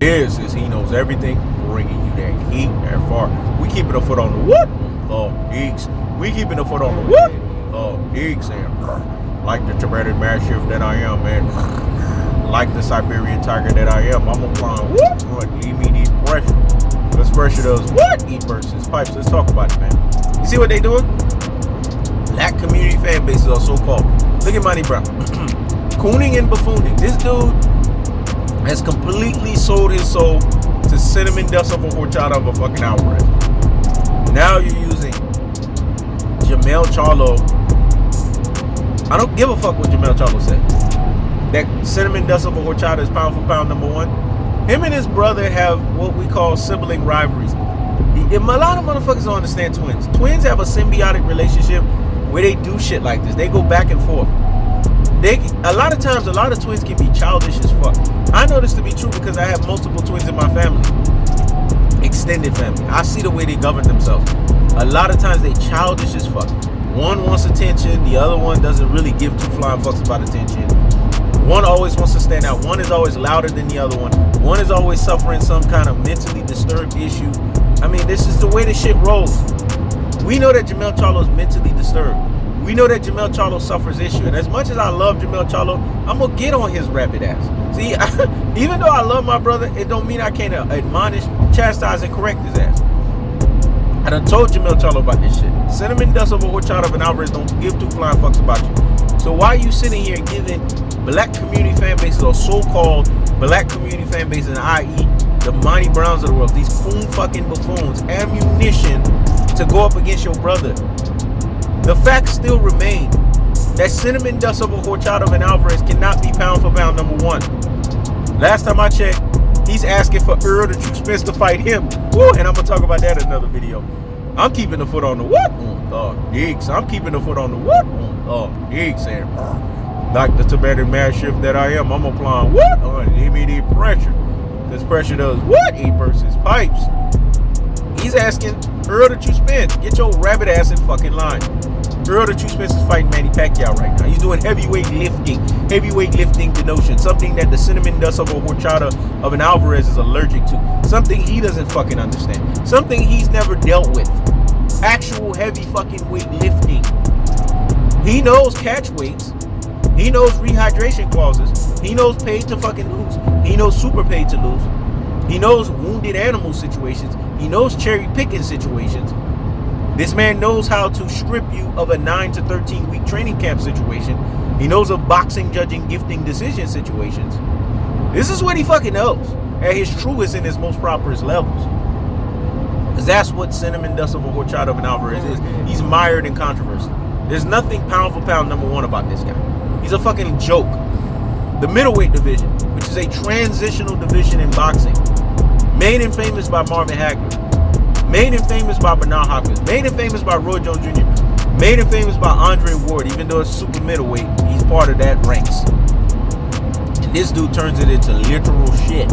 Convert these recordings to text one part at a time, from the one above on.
Is he knows everything, bringing you that heat, that far. We keeping a foot on the what? Eeks. We keeping a foot on the what? Eeks, and like the Tibetan Mastiff that I am, man. Like the Siberian Tiger that I am, I'm applying what? Immediate pressure. Because pressure does what? Eat versus pipes. Let's talk about it, man. You see what they doing? Black community fan bases are so called. Look at Monnie Brown. Cooning and Bafooning. This dude has completely sold his soul to cinnamon dust of a horchata of a fucking Alvarez. Now you're using Charlo. I don't give a fuck what Charlo said. That cinnamon dust of a horchata is pound for pound number one. Him and his brother have what we call sibling rivalries. A lot of motherfuckers don't understand twins. Twins have a symbiotic relationship where they do shit like this. They go back and forth. A lot of times, a lot of twins can be childish as fuck. I know this to be true because I have multiple twins in my family. Extended family. I see the way they govern themselves. A lot of times they childish as fuck. One wants attention, the other one doesn't really give two flying fucks about attention. One always wants to stand out. One is always louder than the other one. One is always suffering some kind of mentally disturbed issue. I mean, this is the way the shit rolls. We know that Charlo is mentally disturbed. We know that Charlo suffers issue. And as much as I love Charlo, I'm going to get on his rapid ass. See, even though I love my brother, it don't mean I can't admonish, chastise, and correct his ass. I done told Charlo about this shit. Cinnamon dust of a horchata of an Alvarez don't give two flying fucks about you. So why are you sitting here giving black community fan bases or so-called black community fan bases, i.e. the Monnie Browns of the world, these Coon fucking buffoons, ammunition to go up against your brother? The facts still remain that cinnamon dust of a horchata of an Alvarez cannot be pound for pound number one. Last time I checked, he's asking for Earl the True Spence to fight him. Woo, and I'm going to talk about that in another video. I'm keeping the foot on the what? Gigs. I'm keeping the foot on the what? Gigs. And like the Tibetan Mastiff that I am, I'm applying what? Unlimited pressure. This pressure does what? 8 versus pipes. He's asking Earl the True Spence, get your rabbit ass in fucking line. Earl the True Spence is fighting Manny Pacquiao right now. He's doing heavyweight lifting denotion, something that the cinnamon dust of a horchata of an Alvarez is allergic to, something he doesn't fucking understand, something he's never dealt with. Actual heavy fucking weight lifting. He knows catch weights. He knows rehydration clauses. He knows paid to fucking lose. He knows super paid to lose. He knows wounded animal situations. He knows cherry picking situations. This man knows how to strip you of a 9 to 13 week training camp situation. He knows of boxing, judging, gifting decision situations. This is what he fucking knows at his truest and his most properest levels. Because that's what cinnamon dust of a horchata of an Alvarez is. He's mired in controversy. There's nothing pound for pound number one about this guy. He's a fucking joke. The middleweight division, which is a transitional division in boxing, made him famous by Marvin Hagler, made him famous by Bernard Hopkins, made him famous by Roy Jones Jr., made him famous by Andre Ward. Even though it's super middleweight, he's part of that ranks. And this dude turns it into literal shit.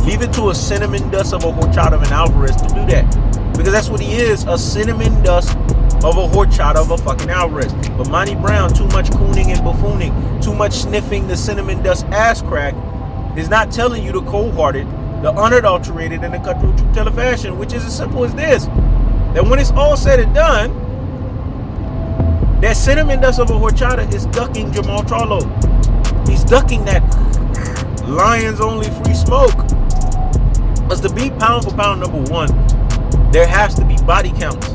Leave it to a cinnamon dust of a horchata of an Alvarez to do that. Because that's what he is, a cinnamon dust of a horchata of a fucking Alvarez. But Monnie Brown, too much cooning and buffooning, too much sniffing the cinnamon dust ass crack, is not telling you the cold-hearted, the unadulterated, and the cutthroat true teller fashion, which is as simple as this: that when it's all said and done, that cinnamon dust of a horchata is ducking Charlo. He's ducking that Lions only free smoke. Because to be pound for pound number one, there has to be body counts,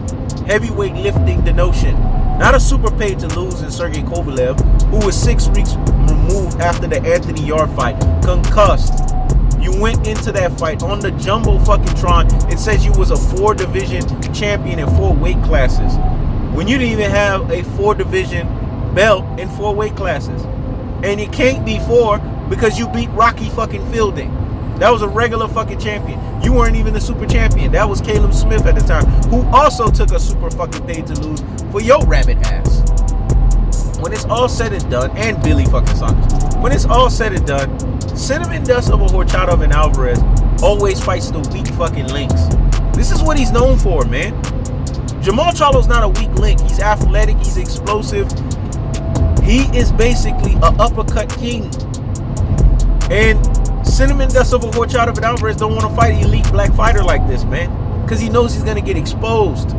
heavyweight lifting denotion. Not a super paid to lose in Sergey Kovalev, who was 6 weeks removed after the Anthony Yard fight, concussed. You went into that fight on the jumbo fucking Tron. It says you was a 4-division champion in 4 weight classes, when you didn't even have a 4-division belt in 4 weight classes. And it can't be 4 because you beat Rocky fucking Fielding. That was a regular fucking champion. You weren't even the super champion. That was Caleb Smith at the time, who also took a super fucking paid to lose for your rabbit ass. When it's all said and done, and Billy fucking Saunders, when it's all said and done, cinnamon dust of a horchata of an Alvarez always fights the weak fucking links. This is what he's known for, man. Charlo's not a weak link. He's athletic. He's explosive. He is basically an uppercut king. And Cinnamon Dust Silva Horchata and Alvarez don't want to fight an elite black fighter like this, man. Because he knows he's going to get exposed.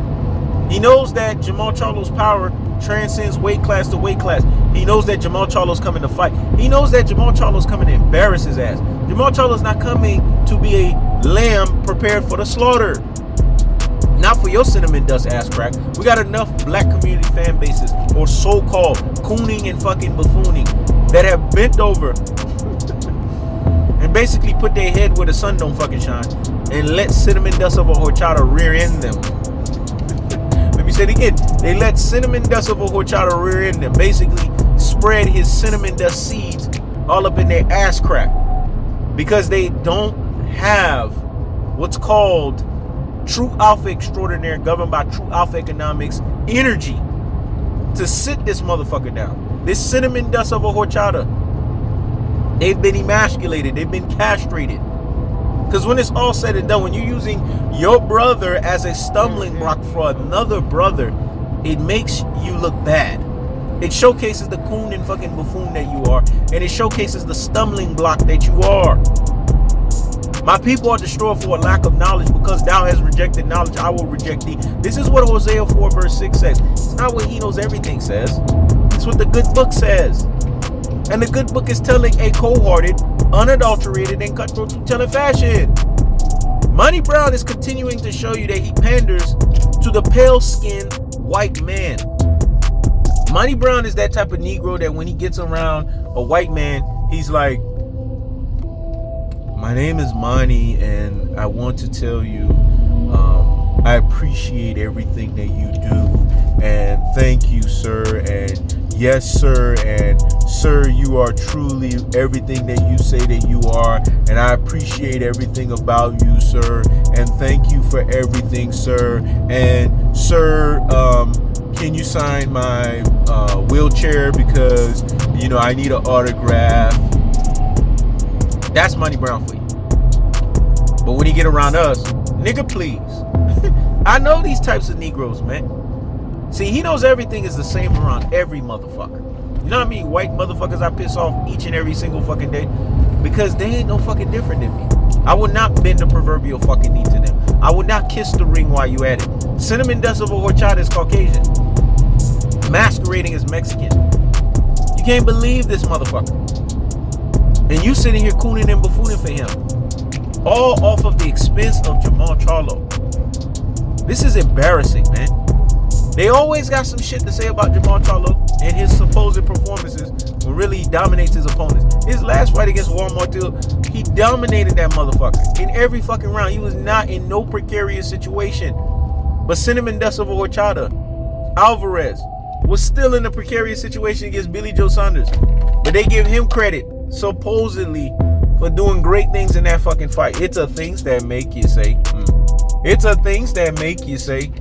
He knows that Jamal Charlo's power transcends weight class to weight class. He knows that Jamal Charlo's coming to fight. He knows that Jamal Charlo's coming to embarrass his ass. Jamal Charlo's not coming to be a lamb prepared for the slaughter. Not for your cinnamon dust ass crack. We got enough black community fan bases, or so-called cooning and fucking baffooning, that have bent over and basically put their head where the sun don't fucking shine and let cinnamon dust of a horchata rear end them. Let me say it again. They let cinnamon dust of a horchata rear end them. Basically spread his cinnamon dust seeds all up in their ass crack. Because they don't have what's called true alpha extraordinaire, governed by true alpha economics energy to sit this motherfucker down. This cinnamon dust of a horchata. They've been emasculated. They've been castrated. Because when it's all said and done, when you're using your brother as a stumbling block for another brother, it makes you look bad. It showcases the coon and fucking buffoon that you are, and it showcases the stumbling block that you are. My people are destroyed for a lack of knowledge, because thou hast rejected knowledge, I will reject thee. This is what Hosea 4 verse 6 says. It's not what he knows everything says. It's what the good book says. And the good book is telling a cold-hearted, unadulterated, and cutthroat truth-telling fashion. Monnie Brown is continuing to show you that he panders to the pale-skinned white man. Monnie Brown is that type of Negro that when he gets around a white man, he's like, my name is Monnie, and I want to tell you I appreciate everything that you do, and thank you, sir, and yes, sir, and sir, you are truly everything that you say that you are, and I appreciate everything about you, sir, and thank you for everything, sir, and sir, can you sign my wheelchair because, you know, I need an autograph. That's Monnie Brown for you. But when you get around us, nigga, please. I know these types of Negroes, man. See, he knows everything is the same around every motherfucker. You know what I mean? White motherfuckers I piss off each and every single fucking day because they ain't no fucking different than me. I would not bend the proverbial fucking knee to them. I would not kiss the ring while you at it. Cinnamon dust of a horchata is Caucasian, masquerading as Mexican. You can't believe this motherfucker. And you sitting here cooning and baffooning for him. All off of the expense of Jamal Charlo. This is embarrassing, man. They always got some shit to say about Jamal Charlo and his supposed performances when really he dominates his opponents. His last fight against Walmart Deal, he dominated that motherfucker. In every fucking round, he was not in no precarious situation. But Cinnamon Dust of a Horchata, Alvarez, was still in a precarious situation against Billy Joe Saunders. But they give him credit, supposedly, for doing great things in that fucking fight. It's a things that make you say, It's a things that make you say,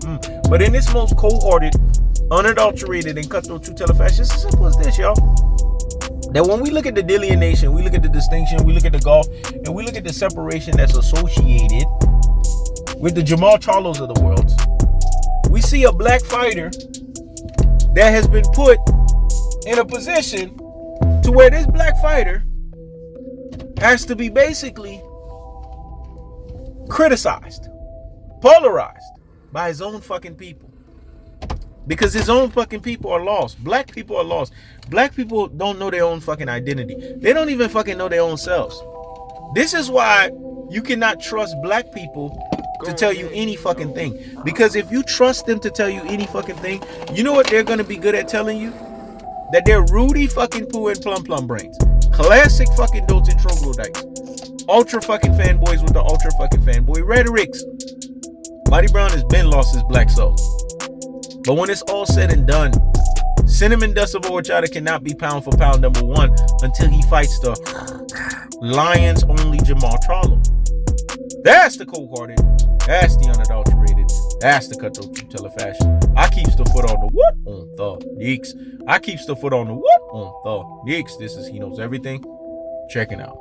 But in this most cold-hearted, unadulterated, and cutthroat truth-teller fashion, it's as simple as this, y'all. That when we look at the delineation, we look at the distinction, we look at the golf, and we look at the separation that's associated with the Jamal Charlos of the world, we see a black fighter that has been put in a position to where this black fighter has to be basically criticized, polarized by his own fucking people. Because his own fucking people are lost. Black people are lost. Black people don't know their own fucking identity. They don't even fucking know their own selves. This is why you cannot trust black people to tell you any fucking thing. Because if you trust them to tell you any fucking thing, you know what they're going to be good at telling you? That they're Rudy fucking Poo and Plum Plum brains. Classic fucking dotes and troglodytes. Ultra fucking fanboys with the ultra fucking fanboy rhetorics. Monnie Brown has been lost his black soul. But when it's all said and done, Cinnamon Dust of Horchata cannot be pound for pound number one until he fights the Lions only Jamal Charlo. That's the cold-hearted. That's the unadulterated. That's the cutthroat truth-teller fashion. I keeps the foot on the what? On the Neeks. I keeps the foot on the what? On the Neeks. This is He Knows Everything. Checking out.